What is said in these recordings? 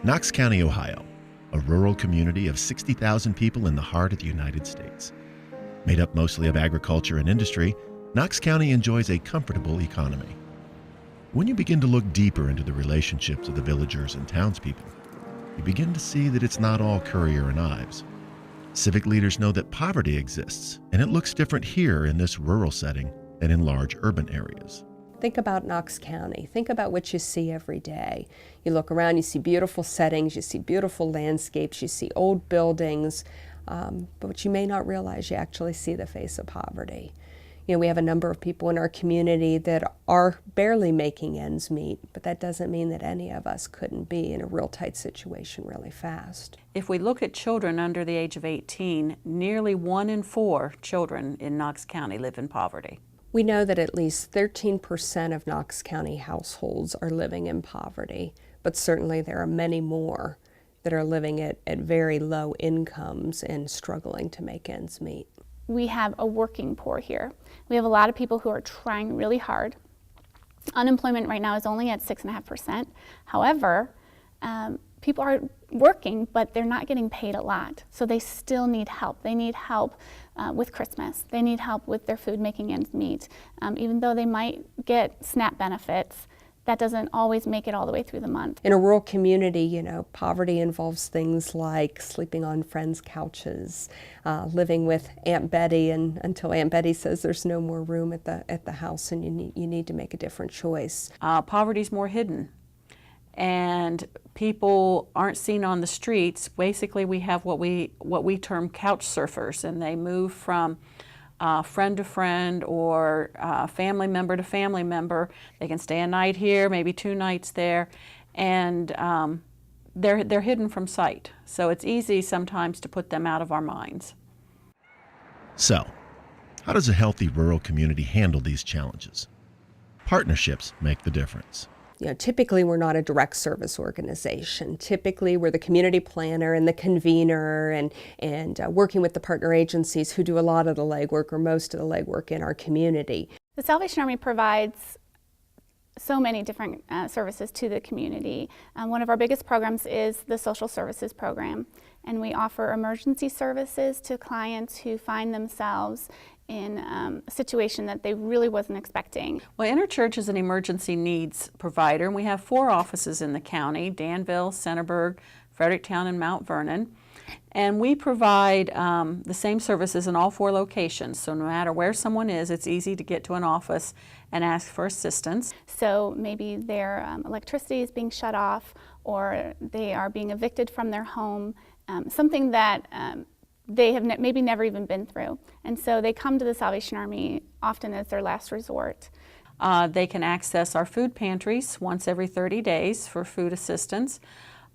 Knox County, Ohio, a rural community of 60,000 people in the heart of the United States. Made up mostly of agriculture and industry, Knox County enjoys a comfortable economy. When you begin to look deeper into the relationships of the villagers and townspeople, you begin to see that it's not all Currier and Ives. Civic leaders know that poverty exists, and it looks different here in this rural setting than in large urban areas. Think about Knox County. Think about what you see every day. You look around, you see beautiful settings, you see beautiful landscapes, you see old buildings, but what you may not realize, you actually see the face of poverty. You know, we have a number of people in our community that are barely making ends meet, but that doesn't mean that any of us couldn't be in a real tight situation really fast. If we look at children under the age of 18, nearly 1 in 4 children in Knox County live in poverty. We know that at least 13% of Knox County households are living in poverty, but certainly there are many more that are living at very low incomes and struggling to make ends meet. We have a working poor here. We have a lot of people who are trying really hard. Unemployment right now is only at 6.5%. However, people are working, but they're not getting paid a lot. So they still need help. They need help with Christmas. They need help with their food making ends meet. Even though they might get SNAP benefits, that doesn't always make it all the way through the month. In a rural community, you know, poverty involves things like sleeping on friends' couches, living with Aunt Betty until Aunt Betty says there's no more room at the house and you need to make a different choice. Poverty's more hidden, and people aren't seen on the streets. Basically, we have what we term couch surfers, and they move from friend to friend or family member to family member. They can stay a night here, maybe 2 nights there, and they're hidden from sight. So it's easy sometimes to put them out of our minds. So, how does a healthy rural community handle these challenges? Partnerships make the difference. You know, typically we're not a direct service organization. Typically we're the community planner and the convener and working with the partner agencies who do a lot of the legwork or most of the legwork in our community. The Salvation Army provides so many different services to the community. One of our biggest programs is the social services program, and we offer emergency services to clients who find themselves in a situation that they really wasn't expecting. Well, Interchurch is an emergency needs provider, and we have 4 offices in the county: Danville, Centerburg, Fredericktown, and Mount Vernon. And we provide the same services in all 4 locations. So no matter where someone is, it's easy to get to an office and ask for assistance. So maybe their electricity is being shut off, or they are being evicted from their home, something that they have maybe never even been through. And so they come to the Salvation Army often as their last resort. They can access our food pantries once every 30 days for food assistance.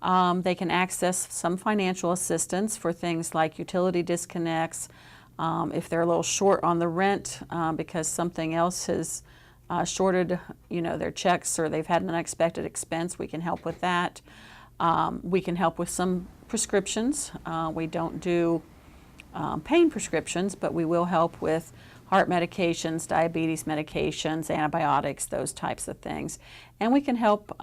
They can access some financial assistance for things like utility disconnects, if they're a little short on the rent because something else has shorted, you know, their checks, or they've had an unexpected expense. We can help with that. We can help with some prescriptions. We don't do pain prescriptions, but we will help with heart medications, diabetes medications, antibiotics, those types of things. And we can help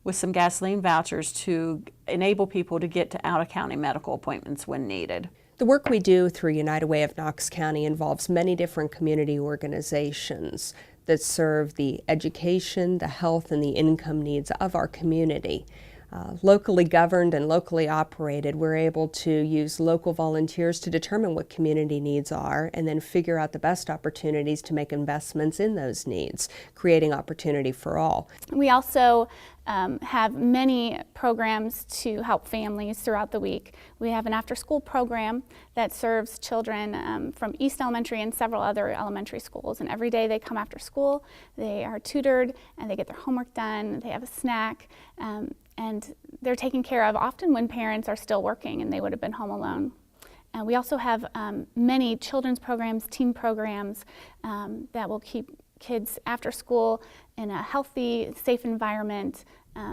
with some gasoline vouchers to enable people to get to out-of-county medical appointments when needed. The work we do through United Way of Knox County involves many different community organizations that serve the education, the health, and the income needs of our community. Locally governed and locally operated, we're able to use local volunteers to determine what community needs are and then figure out the best opportunities to make investments in those needs, creating opportunity for all. We also have many programs to help families throughout the week. We have an after-school program that serves children from East Elementary and several other elementary schools, and every day they come after school, they are tutored and they get their homework done, they have a snack, and they're taken care of often when parents are still working and they would have been home alone. We also have many children's programs, teen programs that will keep kids after school in a healthy, safe environment.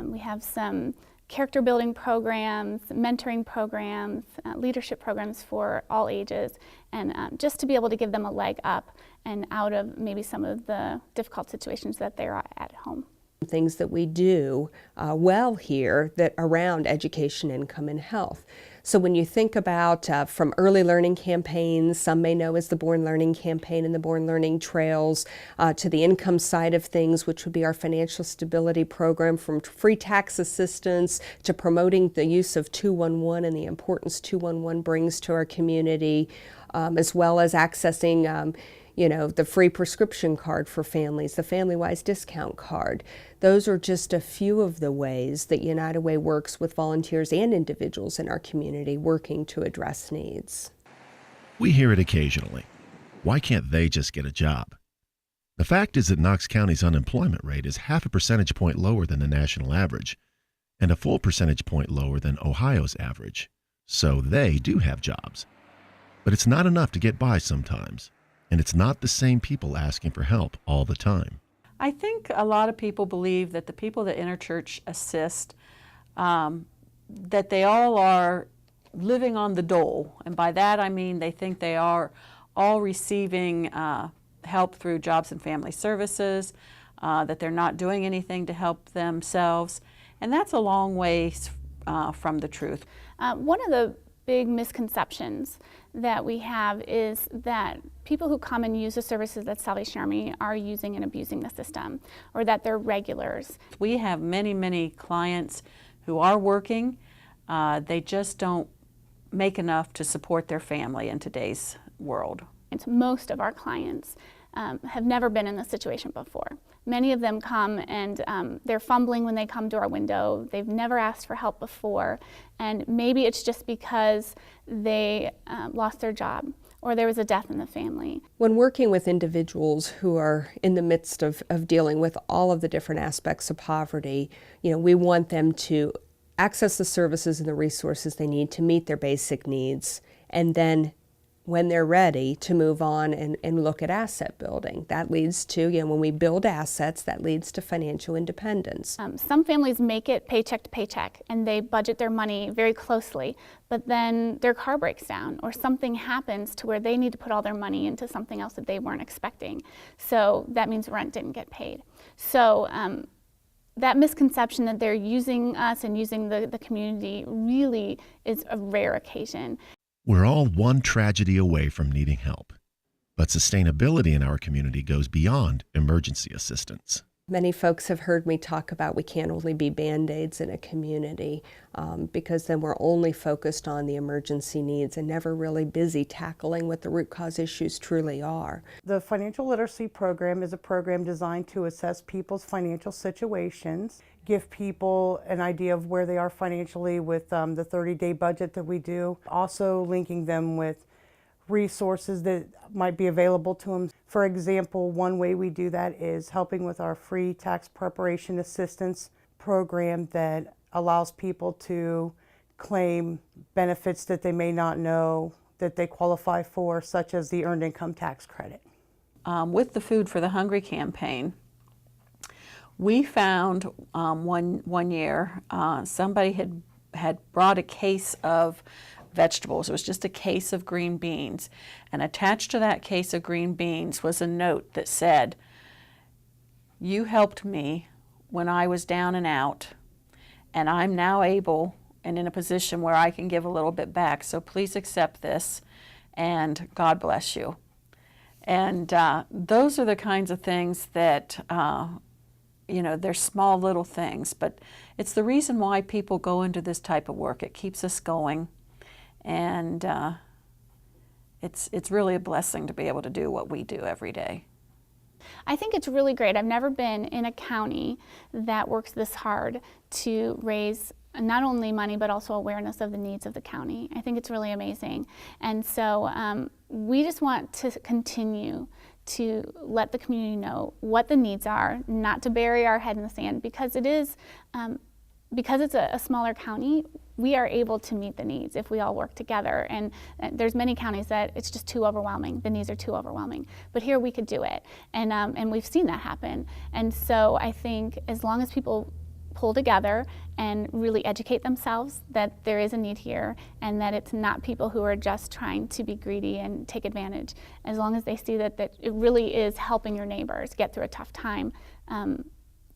We have some character building programs, mentoring programs, leadership programs for all ages, and just to be able to give them a leg up and out of maybe some of the difficult situations that they're at home. things that we do well here that around education, income, and health. So when you think about from early learning campaigns, some may know as the Born Learning Campaign and the Born Learning Trails, to the income side of things, which would be our financial stability program, from free tax assistance to promoting the use of 211 and the importance 211 brings to our community, as well as accessing the free prescription card for families, the FamilyWise discount card. Those are just a few of the ways that United Way works with volunteers and individuals in our community working to address needs. We hear it occasionally. Why can't they just get a job? The fact is that Knox County's unemployment rate is 0.5 percentage point lower than the national average and a full percentage point lower than Ohio's average. So they do have jobs. But it's not enough to get by sometimes. And it's not the same people asking for help all the time. I think a lot of people believe that the people that Interchurch assist, that they all are living on the dole. And by that I mean they think they are all receiving help through Jobs and Family Services, that they're not doing anything to help themselves. And that's a long ways from the truth. One of the big misconceptions that we have is that people who come and use the services that Salvation Army are using and abusing the system, or that they're regulars. We have many, many clients who are working. They just don't make enough to support their family in today's world. And most of our clients have never been in this situation before. Many of them come and they're fumbling when they come to our window. They've never asked for help before, and maybe it's just because they lost their job or there was a death in the family. When working with individuals who are in the midst of dealing with all of the different aspects of poverty, we want them to access the services and the resources they need to meet their basic needs, and then when they're ready to move on and look at asset building. That leads to, when we build assets, that leads to financial independence. Some families make it paycheck to paycheck and they budget their money very closely, but then their car breaks down or something happens to where they need to put all their money into something else that they weren't expecting. So that means rent didn't get paid. So that misconception that they're using us and using the community really is a rare occasion. We're all one tragedy away from needing help. But sustainability in our community goes beyond emergency assistance. Many folks have heard me talk about we can't only be Band-Aids in a community because then we're only focused on the emergency needs and never really busy tackling what the root cause issues truly are. The Financial Literacy Program is a program designed to assess people's financial situations, give people an idea of where they are financially with the 30-day budget that we do, also linking them with resources that might be available to them. For example, one way we do that is helping with our free tax preparation assistance program that allows people to claim benefits that they may not know that they qualify for, such as the Earned Income Tax Credit. With the Food for the Hungry campaign, we found one year somebody had brought a case of vegetables. It was just a case of green beans. And attached to that case of green beans was a note that said, "You helped me when I was down and out, and I'm now able and in a position where I can give a little bit back. So please accept this, and God bless you." And those are the kinds of things that, they're small little things, but it's the reason why people go into this type of work. It keeps us going. And it's really a blessing to be able to do what we do every day. I think it's really great. I've never been in a county that works this hard to raise not only money but also awareness of the needs of the county. I think it's really amazing. And so we just want to continue to let the community know what the needs are, not to bury our head in the sand, because it is, because it's a smaller county, we are able to meet the needs if we all work together. And there's many counties that it's just too overwhelming. The needs are too overwhelming. But here we could do it. And we've seen that happen. And so I think as long as people pull together and really educate themselves that there is a need here and that it's not people who are just trying to be greedy and take advantage, as long as they see that it really is helping your neighbors get through a tough time,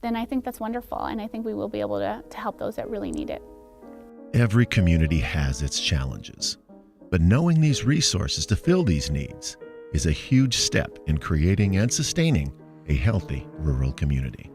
then I think that's wonderful, and I think we will be able to help those that really need it. Every community has its challenges, but knowing these resources to fill these needs is a huge step in creating and sustaining a healthy rural community.